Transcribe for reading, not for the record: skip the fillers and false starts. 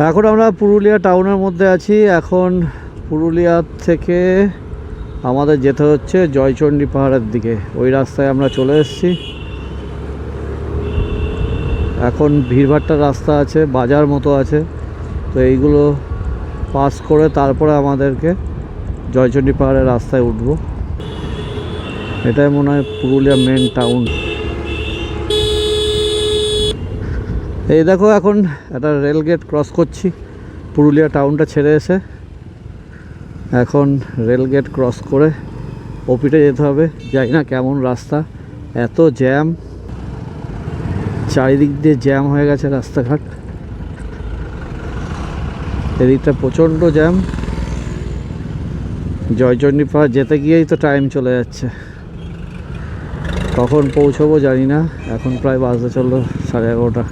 এখন আমরা পুরুলিয়া টাউনের মধ্যে আছি। এখন পুরুলিয়া থেকে আমাদের যেতে হচ্ছে জয়চণ্ডী পাহাড়ের দিকে। ওই রাস্তায় আমরা চলে এসেছি। এখন ভিড়ভাট্টা রাস্তা আছে, বাজার মতো আছে, তো এইগুলো পাস করে তারপরে আমাদেরকে জয়চণ্ডী পাহাড়ের রাস্তায় উঠবো। এটাই মনে হয় পুরুলিয়া মেন টাউন। এই দেখো এখন একটা রেল গেট ক্রস করছি পুরুলিয়া টাউনটা ছেড়ে এসে। এখন রেল গেট ক্রস করে ওপিটে যেতে হবে। জানি না কেমন রাস্তা, এত জ্যাম, চারিদিক দিয়ে জ্যাম হয়ে গেছে রাস্তাঘাট। এদিকটা প্রচণ্ড জ্যাম। জয়চণ্ডী পাহাড় যেতে গিয়েই তো টাইম চলে যাচ্ছে, কখন পৌঁছবো জানি না। এখন প্রায় বাজতে চললো 11:30।